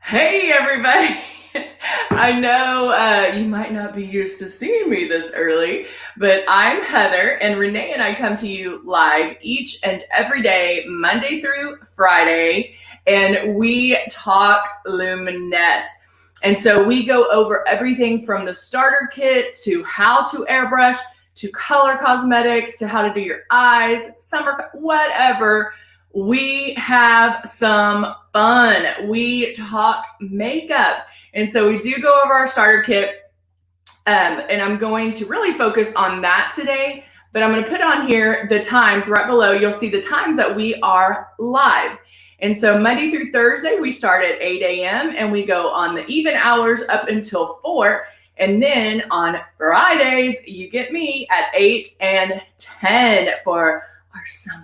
Hey, everybody. I know you might not be used to seeing me this early, but I'm Heather, and Renee and I come to you live each and every day, Monday through Friday, and we talk luminous. And so we go over everything from the starter kit to how to airbrush, to color cosmetics, to how to do your eyes, summer, whatever. We have some fun. We talk makeup. And so we do go over our starter kit. And I'm going to really focus on that today. But I'm going to put on here the times right below. You'll see the times that we are live. And so Monday through Thursday, we start at 8 a.m. and we go on the even hours up until 4. And then on Fridays, you get me at 8 and 10 for our summer hours.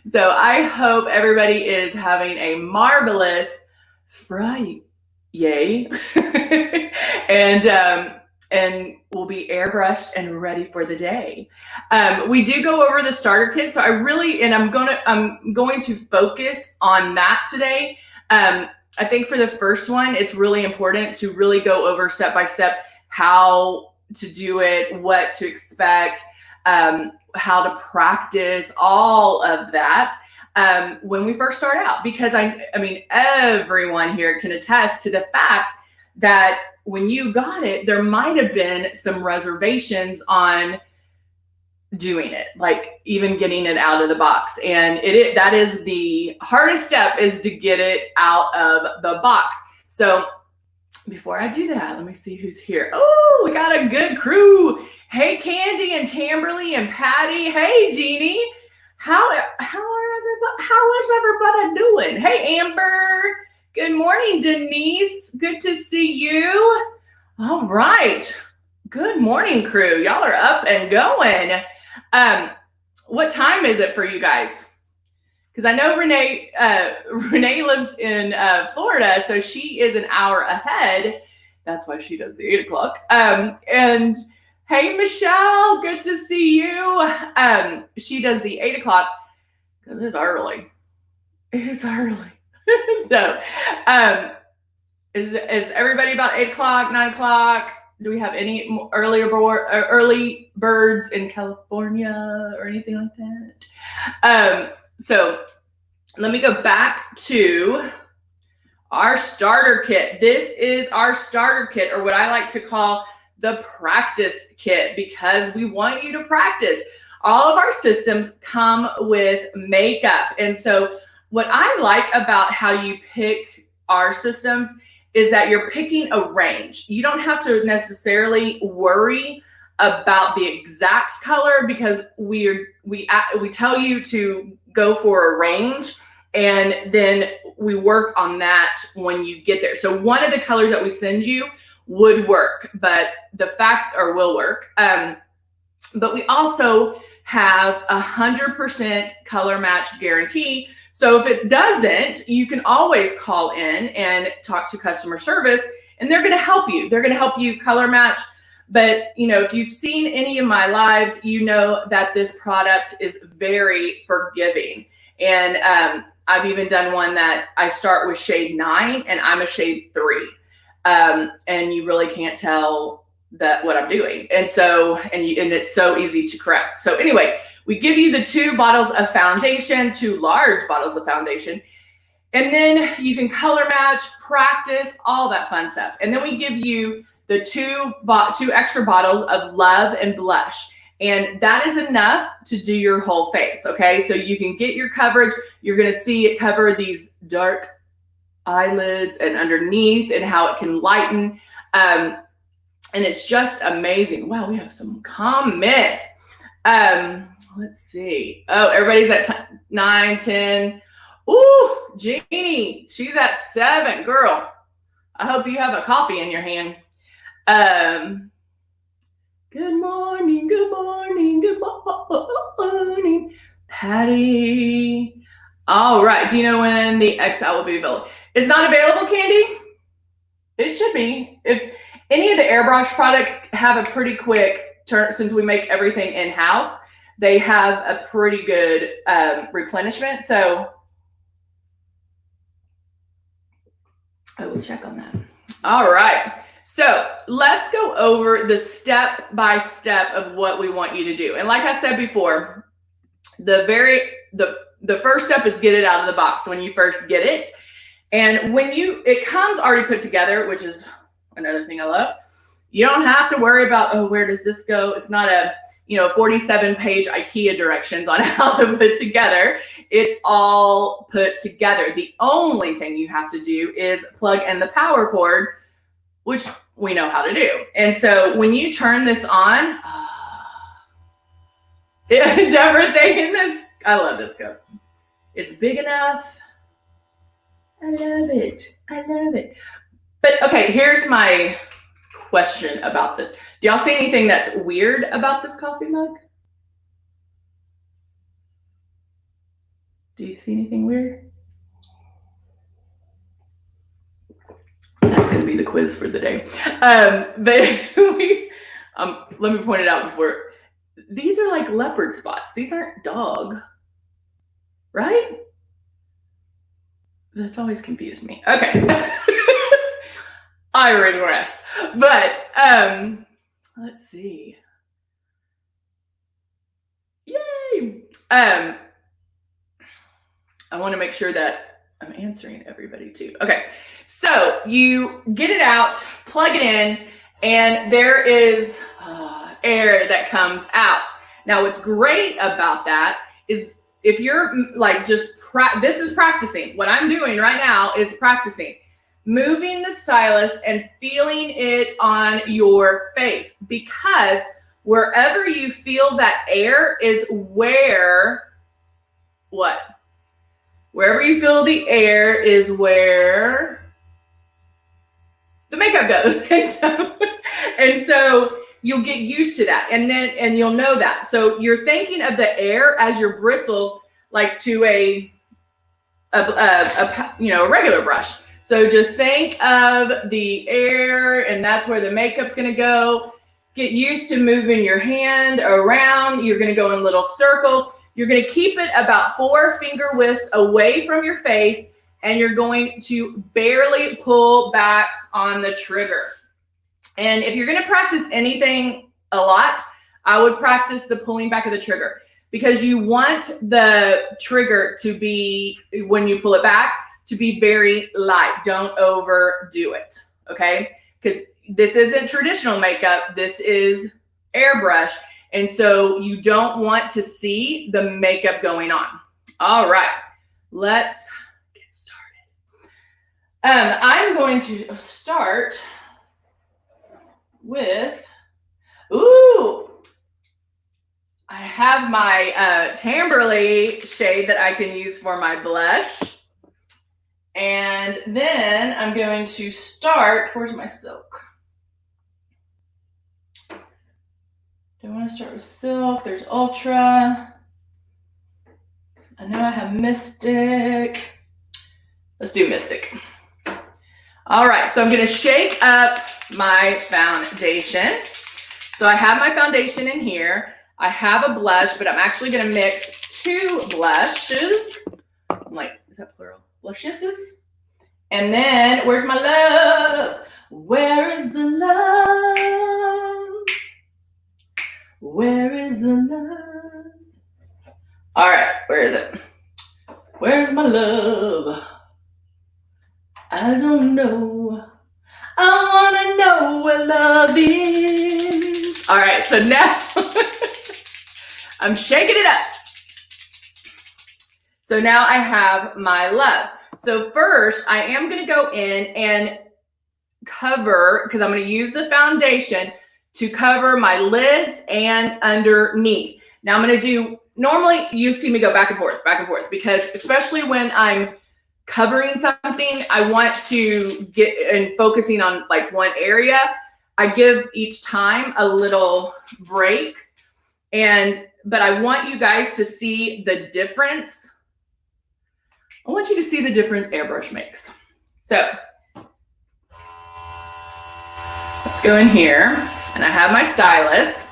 So I hope everybody is having a marvelous Friday. Yay. and we'll be airbrushed and ready for the day. We do go over the starter kit. So I'm going to focus on that today. I think for the first one, it's really important to really go over step by step how to do it, what to expect, how to practice, all of that when we first start out. Because I mean, everyone here can attest to the fact that when you got it, there might have been some reservations on doing it, like even getting it out of the box. And that is the hardest step, is to get it out of the box. So before I do that, let me see who's here. Oh, we got a good crew. Hey, Candy and Tamberly and Patty. Hey, Jeannie. How is everybody doing? Hey, Amber. Good morning, Denise. Good to see you. All right. Good morning, crew. Y'all are up and going. What time is it for you guys? Because I know Renee lives in Florida, so she is an hour ahead. That's why she does the 8 o'clock. And hey, Michelle, good to see you. She does the 8 o'clock because it's early. It's early. So is everybody about 8 o'clock, 9 o'clock? Do we have any early birds in California or anything like that? So let me go back to our starter kit. This is our starter kit, or what I like to call the practice kit, because we want you to practice. All of our systems come with makeup. And so what I like about how you pick our systems is that you're picking a range. You don't have to necessarily worry about the exact color, because we tell you to go for a range, and then we work on that when you get there. So one of the colors that we send you would work, but will work. But we also have 100% color match guarantee. So if it doesn't, you can always call in and talk to customer service, and they're going to help you. They're going to help you color match. But, if you've seen any of my lives, you know that this product is very forgiving. And I've even done one that I start with shade 9 and I'm a shade 3. And you really can't tell what I'm doing. And so, and it's so easy to correct. So anyway, we give you the 2 bottles of foundation, 2 large bottles of foundation, and then you can color match, practice, all that fun stuff. And then we give you the 2 extra bottles of Love and Blush. And that is enough to do your whole face, okay? So you can get your coverage. You're gonna see it cover these dark eyelids and underneath, and how it can lighten. And it's just amazing. Wow, we have some comments. Let's see. Oh, everybody's at 9, 10. Ooh, Jeannie, she's at 7. Girl, I hope you have a coffee in your hand. Good morning, good morning, good morning, Patty. All right, do you know when the XL will be available? It's not available, Candy? It should be. If any of the Airbrush products have a pretty quick turn, since we make everything in-house, they have a pretty good replenishment. So I will check on that. All right. So let's go over the step by step of what we want you to do. And like I said before, the first step is get it out of the box when you first get it. And when it comes already put together, which is another thing I love. You don't have to worry about, oh, where does this go? It's not a 47-page IKEA directions on how to put together. It's all put together. The only thing you have to do is plug in the power cord, which we know how to do. And so when you turn this on, everything in this, I love this cup. It's big enough. I love it. I love it. But okay, here's my question about this. Do y'all see anything that's weird about this coffee mug? Do you see anything weird? That's going to be the quiz for the day. But let me point it out before. These are like leopard spots. These aren't dog, right? That's always confused me. Okay. I regress. But let's see. Yay! I want to make sure that I'm answering everybody too. Okay, so you get it out, plug it in, and there is air that comes out. Now, what's great about that is if you're like this is practicing. What I'm doing right now is practicing. Moving the stylus and feeling it on your face, because wherever you feel that air is wherever you feel the air is where the makeup goes. And so you'll get used to that, and you'll know that. So you're thinking of the air as your bristles, like to a regular brush. So just think of the air, and that's where the makeup's going to go. Get used to moving your hand around. You're going to go in little circles. You're going to keep it about 4 finger widths away from your face, and you're going to barely pull back on the trigger. And if you're going to practice anything a lot, I would practice the pulling back of the trigger, because you want the trigger to be, when you pull it back, to be very light. Don't overdo it, okay? Because this isn't traditional makeup. This is airbrush. And so you don't want to see the makeup going on. All right, let's get started. I'm going to start with, I have my Tamberly shade that I can use for my blush. And then I'm going to start, where's my silk? Do I want to start with silk? There's Ultra. I know I have Mystic. Let's do Mystic. All right, so I'm going to shake up my foundation. So I have my foundation in here. I have a blush, but I'm actually going to mix 2 blushes. I'm like, is that plural? Blushes. And then, where's my love? Where is the love? Where is the love? All right, where is it? Where's my love? I don't know. I want to know where love is. All right, so now I'm shaking it up. So now I have my love. So first, I am going to go in and cover, because I'm going to use the foundation to cover my lids and underneath. Now I'm going to do, normally you see me go back and forth, because especially when I'm covering something, I want to get and focusing on like one area. I give each time a little break, but I want you guys to see the difference. I want you to see the difference airbrush makes. So let's go in here, and I have my stylus.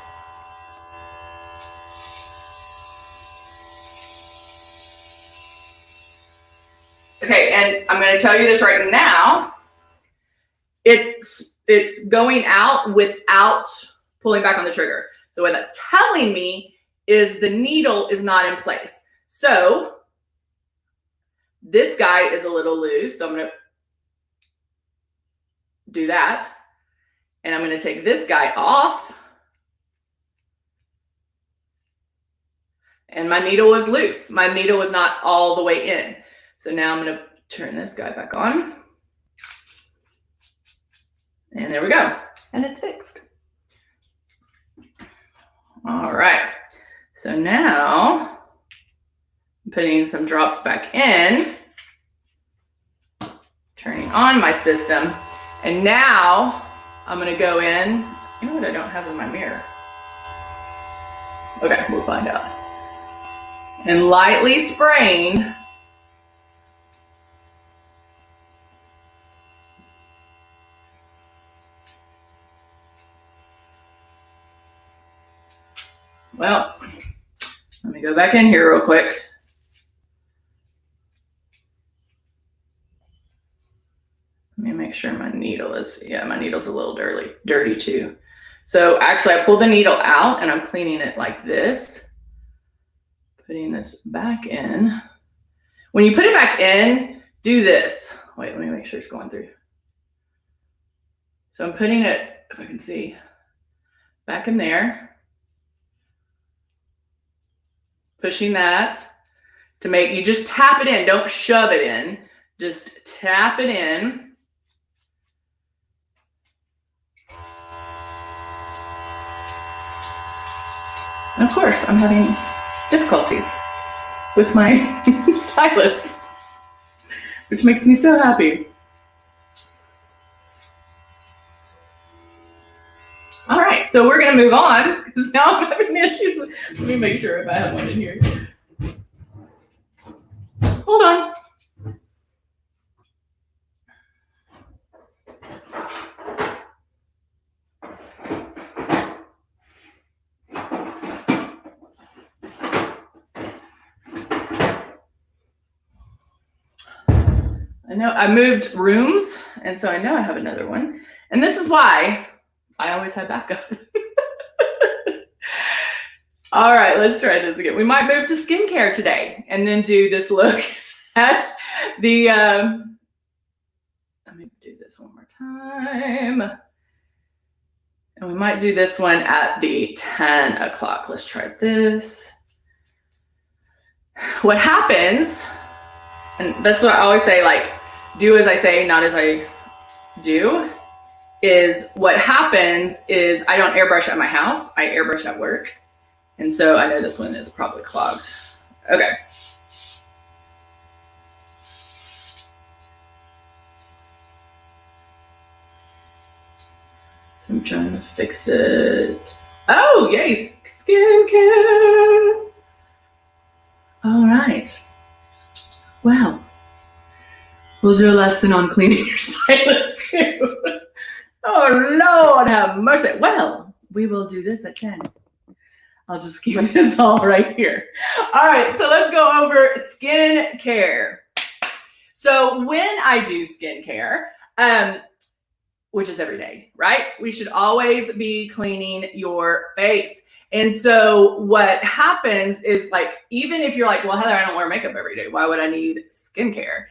Okay, and I'm going to tell you this right now. it's going out without pulling back on the trigger. So what that's telling me is the needle is not in place. So this guy is a little loose. So I'm going to do that. And I'm going to take this guy off. And my needle was loose. My needle was not all the way in. So now I'm going to turn this guy back on. And there we go. And it's fixed. All right. So now I'm putting some drops back in, turning on my system. And now I'm going to go in. You know what I don't have in my mirror? Okay, we'll find out. And lightly spraying well, let me go back in here real quick. Let me make sure my needle is, yeah, my needle's a little dirty too. So actually I pulled the needle out and I'm cleaning it like this. Putting this back in. When you put it back in, do this. Wait, let me make sure it's going through. So I'm putting it, if I can see, back in there. Pushing that to make, you just tap it in, don't shove it in, just tap it in. And of course, I'm having difficulties with my stylus, which makes me so happy. All right, so we're gonna move on because now I'm having issues. Let me make sure if I have one in here. Hold on. I know I moved rooms, and so I know I have another one. And this is why I always have backup. All right, let's try this again. We might move to skincare today and then do this look at the, let me do this one more time. And we might do this one at the 10 o'clock. Let's try this. What happens, and that's what I always say, like, do as I say, not as I do, is what happens is I don't airbrush at my house, I airbrush at work. And so I know this one is probably clogged. Okay. So I'm trying to fix it. Oh, yay, skincare. All right. Well, we'll do a lesson on cleaning your stylus too. Oh, Lord have mercy. Well, we will do this at 10. I'll just keep this all right here. All right, so let's go over skincare. So when I do skincare, which is every day, right? We should always be cleaning your face. And so what happens is, like, even if you're like, well, Heather, I don't wear makeup every day, why would I need skincare?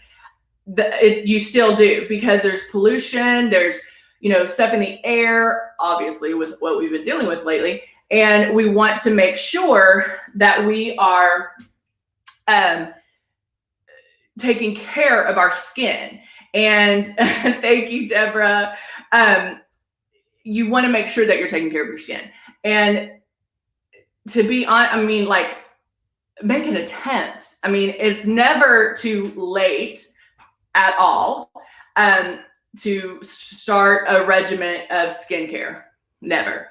You still do, because there's pollution, there's, you know, stuff in the air, obviously, with what we've been dealing with lately. And we want to make sure that we are taking care of our skin. And thank you, Deborah. You want to make sure that you're taking care of your skin. And to be honest, I mean, like, make an attempt. I mean, it's never too late at all to start a regimen of skincare. Never.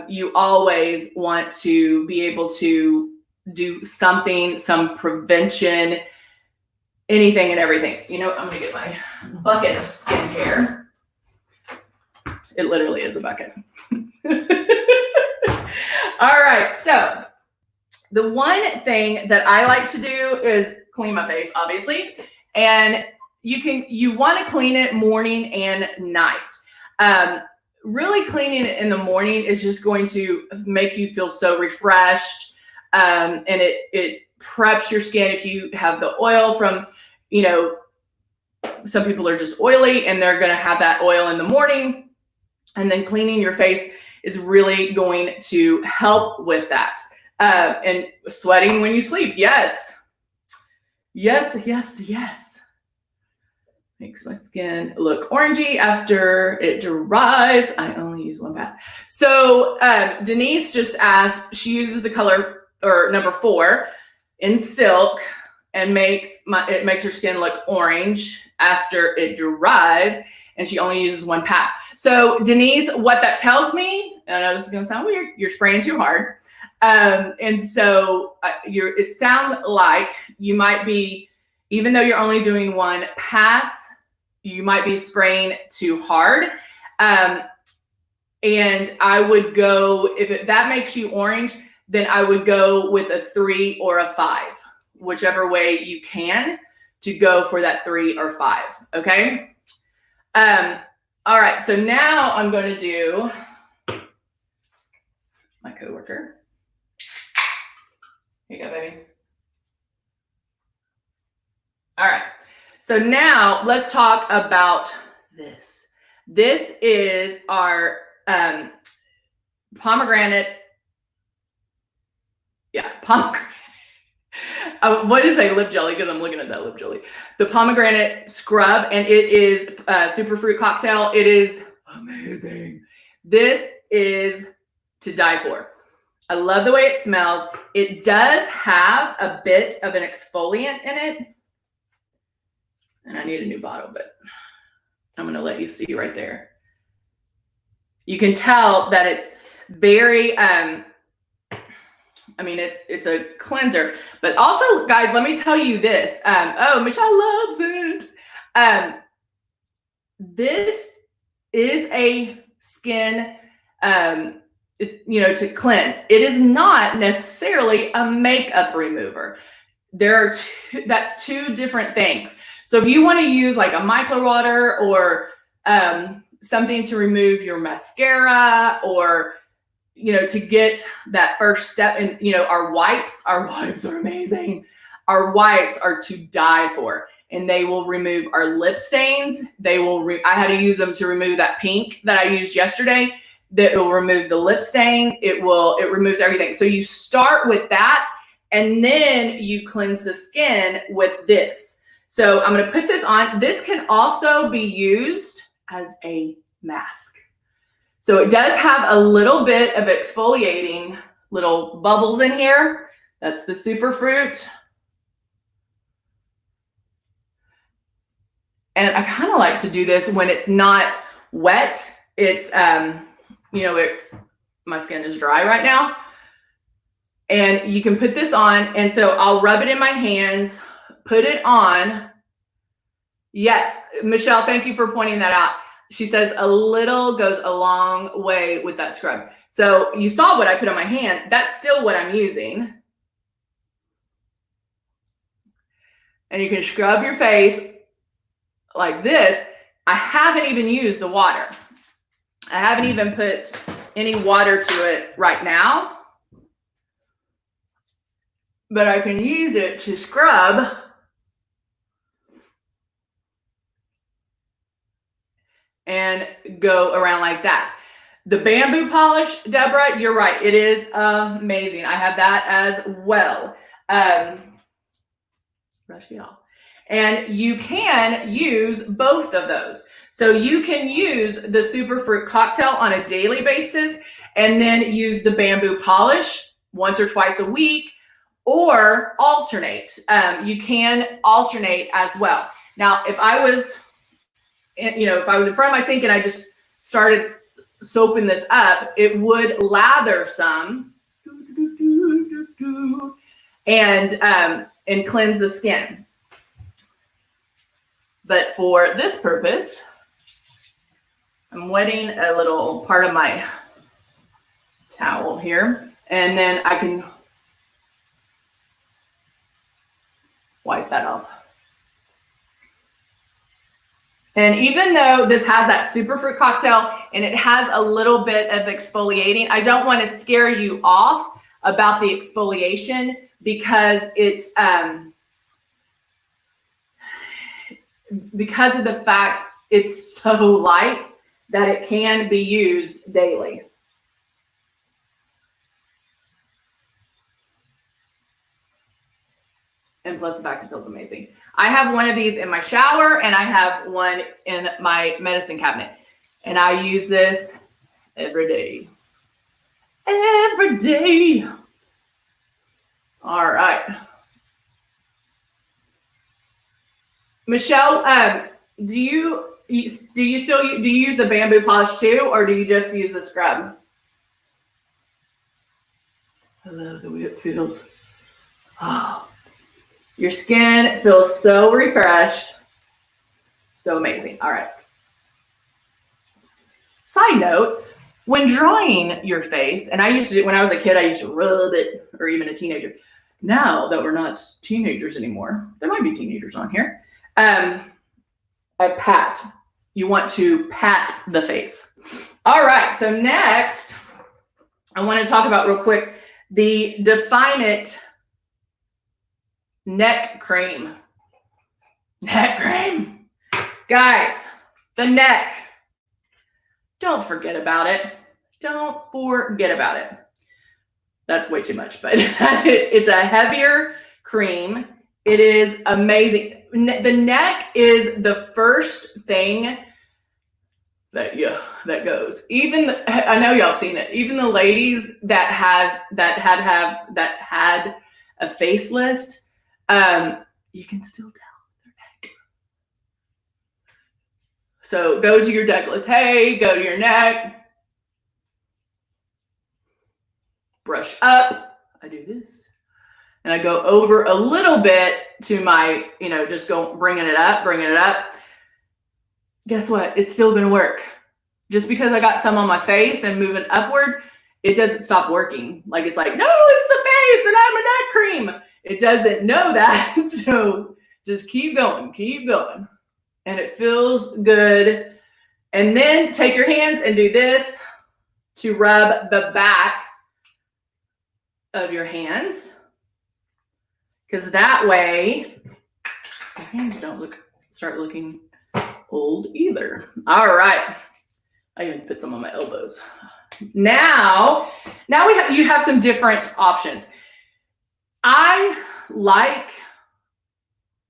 You always want to be able to do something, some prevention, anything and everything. You know, I'm gonna get my bucket of skincare. It literally is a bucket. All right, so the one thing that I like to do is clean my face, obviously. And you want to clean it morning and night. Really cleaning it in the morning is just going to make you feel so refreshed. And it preps your skin. If you have the oil from, you know, some people are just oily and they're going to have that oil in the morning, and then cleaning your face is really going to help with that. And sweating when you sleep. Yes. Yes, yes, yes. Makes my skin look orangey after it dries. I only use one pass. So Denise just asked, she uses the color or number 4 in silk and it makes her skin look orange after it dries, and she only uses one pass. So Denise, what that tells me, and I know this is gonna sound weird, you're spraying too hard. And so it sounds like you might be, even though you're only doing one pass, you might be spraying too hard. And I would go, if that makes you orange, then I would go with a 3 or a 5, whichever way you can to go for that 3 or 5, okay? All right, so now I'm going to do my coworker. Here you go, baby. All right, so now let's talk about this. This is our pomegranate. Yeah, pomegranate. What is a lip jelly? Because I'm looking at that lip jelly. The pomegranate scrub, and it is super fruit cocktail. It is amazing. This is to die for. I love the way it smells. It does have a bit of an exfoliant in it. And I need a new bottle, but I'm going to let you see right there. You can tell that it's very, I mean, it's a cleanser, but also, guys, let me tell you this. Oh, Michelle loves it. This is a skin, to cleanse. It is not necessarily a makeup remover. That's 2 different things. So if you want to use like a micellar water or something to remove your mascara, or to get that first step, and our wipes are amazing. Our wipes are to die for, and they will remove our lip stains. I had to use them to remove that pink that I used yesterday. That will remove the lip stain. It removes everything. So you start with that, and then you cleanse the skin with this. So I'm going to put this on. This can also be used as a mask. So it does have a little bit of exfoliating little bubbles in here. That's the superfruit. And I kind of like to do this when it's not wet. It's, my skin is dry right now. And you can put this on. And so I'll rub it in my hands, put it on. Yes, Michelle, thank you for pointing that out. She says a little goes a long way with that scrub. So you saw what I put on my hand. That's still what I'm using. And you can scrub your face like this. I haven't even used the water. I haven't even put any water to it right now. But I can use it to scrub. And go around like that. The bamboo polish, Deborah, you're right. It is amazing. I have that as well. Brush it off. And you can use both of those. So you can use the superfruit cocktail on a daily basis, and then use the bamboo polish once or twice a week, or alternate. You can alternate as well. Now, if I was in front of my sink and I just started soaping this up, it would lather some and cleanse the skin. But for this purpose, I'm wetting a little part of my towel here, and then I can wipe that off. And even though this has that superfruit cocktail and it has a little bit of exfoliating, I don't want to scare you off about the exfoliation because it's because of the fact it's so light that it can be used daily. And plus the fact it feels amazing. I have one of these in my shower and I have one in my medicine cabinet. And I use this every day. Every day. All right. Michelle, do you use the bamboo polish too, or do you just use the scrub? I love the way it feels. Oh. Your skin feels so refreshed. So amazing. All right. Side note, when drawing your face, and I used to do, when I was a kid, I used to rub it, or even a teenager. Now that we're not teenagers anymore, there might be teenagers on here. I pat. You want to pat the face. All right. So next, I want to talk about real quick the Define It neck cream. Neck cream. Guys, the neck. Don't forget about it. Don't forget about it. That's way too much, but it's a heavier cream. It is amazing. The neck is the first thing that goes. Even I know y'all seen it. Even the ladies that had a facelift, you can still tell their neck. So go to your décolleté, go to your neck, brush up. I do this. And I go over a little bit to my, just bringing it up. Guess what? It's still going to work. Just because I got some on my face and moving upward, it doesn't stop working. Like, it's like, no, it's the face and I'm a neck cream. It doesn't know that. So just keep going. And it feels good. And then take your hands and do this to rub the back of your hands. Because that way, your hands don't start looking old either. All right. I even put some on my elbows. Now you have some different options. I like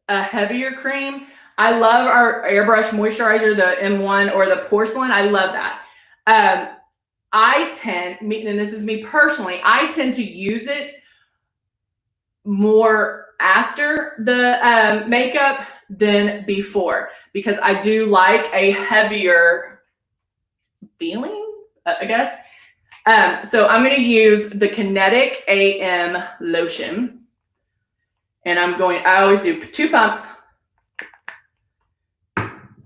a heavier cream. I love our Airbrush moisturizer, the M1 or the porcelain. I love that. And this is me personally, I tend to use it more after the makeup than before, because I do like a heavier feeling, I guess. So I'm going to use the Kinetic AM lotion, and I always do 2 pumps,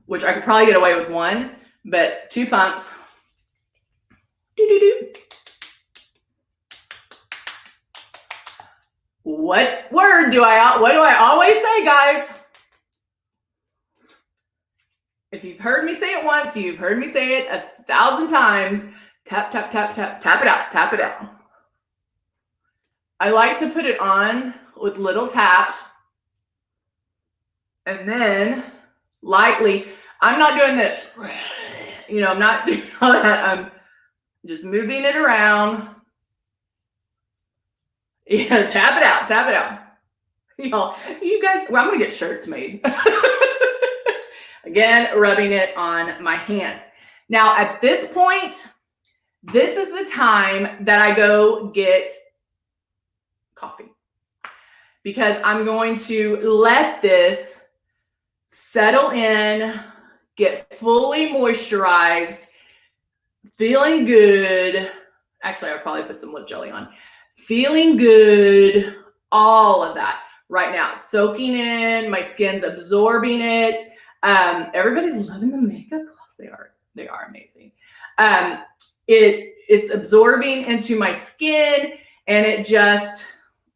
which I could probably get away with 1, but 2 pumps. What do I always say, guys? If you've heard me say it once, you've heard me say it 1,000 times. Tap, tap, tap, tap, tap it out, tap it out. I like to put it on with little taps. And then lightly, I'm not doing this. I'm not doing all that. I'm just moving it around. Yeah, tap it out, tap it out. You guys, I'm gonna get shirts made. Again, rubbing it on my hands. Now at this point, this is the time that I go get coffee, because I'm going to let this settle in, get fully moisturized, feeling good. Actually, I'll probably put some lip jelly on. Feeling good, all of that right now. Soaking in, my skin's absorbing it. Everybody's loving the makeup gloss. They are amazing. It's absorbing into my skin, and it just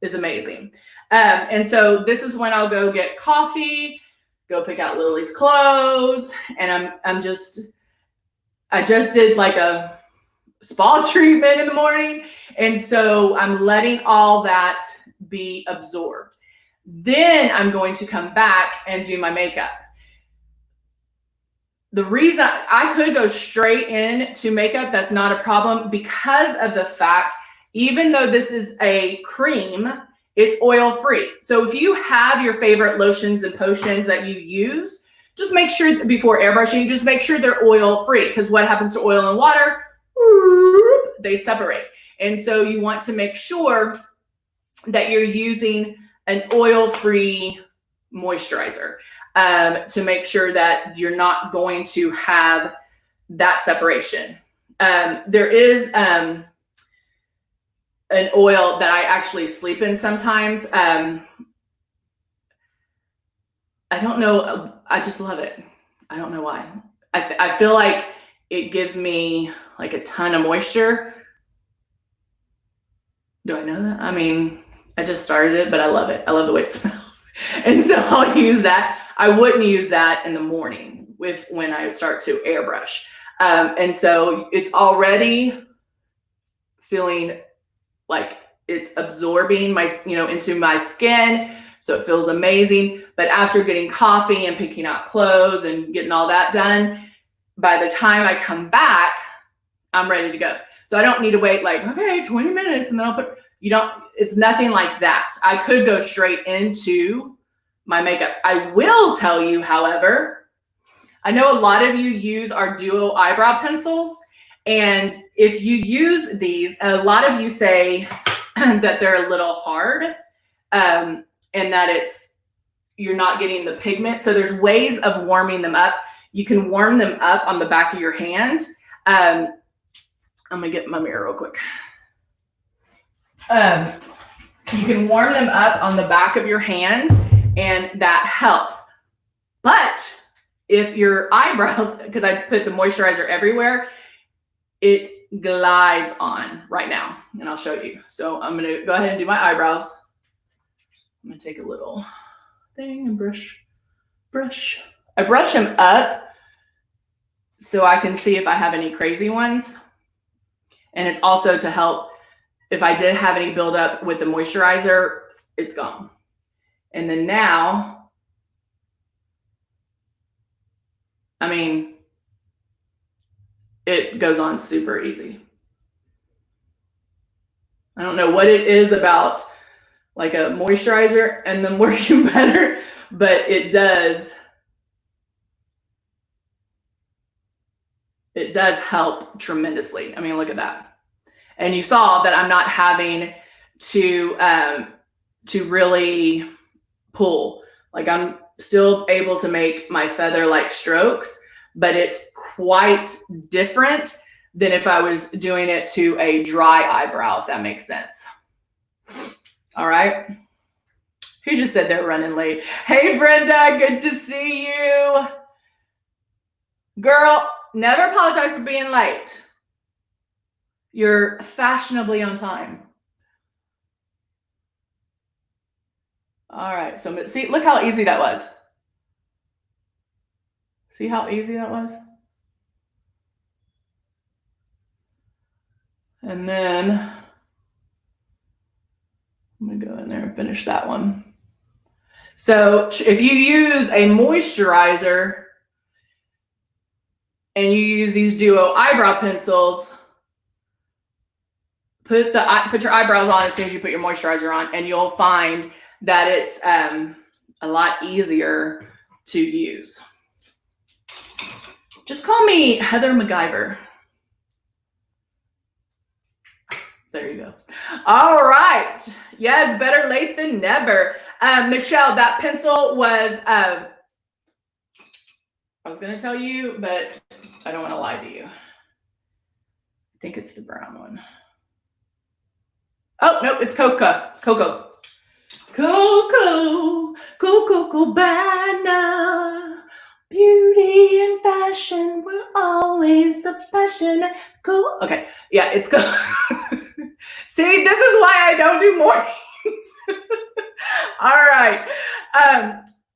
is amazing. And so this is when I'll go get coffee, go pick out Lily's clothes, and I just did like a spa treatment in the morning, and so I'm letting all that be absorbed. Then I'm going to come back and do my makeup. The reason I could go straight into makeup, that's not a problem, because of the fact, even though this is a cream, it's oil free. So if you have your favorite lotions and potions that you use, just make sure before airbrushing, just make sure they're oil free, because what happens to oil and water? They separate. And so you want to make sure that you're using an oil-free moisturizer to make sure that you're not going to have that separation. There is an oil that I actually sleep in sometimes. I don't know. I just love it. I don't know why. I feel like it gives me like a ton of moisture. Do I know that? I mean, I just started it, but I love it. I love the way it smells. And so I'll use that. I wouldn't use that in the morning when I start to airbrush. And so it's already feeling like it's absorbing into my skin. So it feels amazing. But after getting coffee and picking out clothes and getting all that done, by the time I come back, I'm ready to go. So I don't need to wait like, okay, 20 minutes and then I'll it's nothing like that. I could go straight into my makeup. I will tell you, however, I know a lot of you use our Duo eyebrow pencils. And if you use these, a lot of you say that they're a little hard and that you're not getting the pigment. So there's ways of warming them up. You can warm them up on the back of your hand. I'm gonna get my mirror real quick. You can warm them up on the back of your hand, and that helps. But if your eyebrows, because I put the moisturizer everywhere, it glides on right now, and I'll show you. So I'm gonna go ahead and do my eyebrows. I'm gonna take a little thing and brush. I brush them up so I can see if I have any crazy ones. And it's also to help if I did have any buildup with the moisturizer, it's gone. And then now, I mean, it goes on super easy. I don't know what it is about like a moisturizer and them working better, but it does help tremendously. I mean, look at that. And you saw that I'm not having to really pull. Like I'm still able to make my feather-like strokes, but it's quite different than if I was doing it to a dry eyebrow, if that makes sense. All right. Who just said they're running late? Hey, Brenda, good to see you. Girl, never apologize for being late. You're fashionably on time. All right, so see, look how easy that was. See how easy that was? And then I'm gonna go in there and finish that one. So if you use a moisturizer and you use these Duo eyebrow pencils, put your eyebrows on as soon as you put your moisturizer on, and you'll find that it's a lot easier to use. Just call me Heather MacGyver. There you go. All right. Yes, better late than never. Michelle, that pencil was, I was going to tell you, but I don't want to lie to you. I think it's the brown one. Oh, no, it's Cocoa. Coco Cabana. Beauty and fashion were always a passion. Cool. Okay, yeah, it's good. See, this is why I don't do mornings. All right.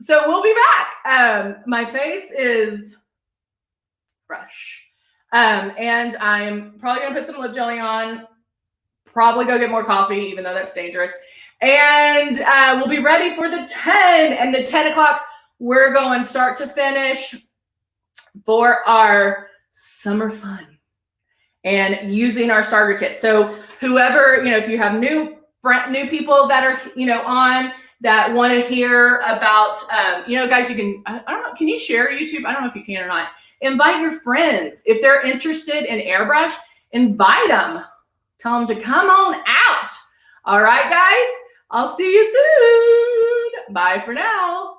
So we'll be back. My face is fresh. And I'm probably going to put some lip jelly on, probably go get more coffee, even though that's dangerous. And we'll be ready for the 10. And the 10 o'clock, we're going start to finish for our summer fun and using our starter kit. So whoever, if you have new people that are, on that want to hear about, guys, you can, I don't know, can you share YouTube? I don't know if you can or not. Invite your friends. If they're interested in airbrush, invite them. Tell them to come on out. All right, guys, I'll see you soon. Bye for now.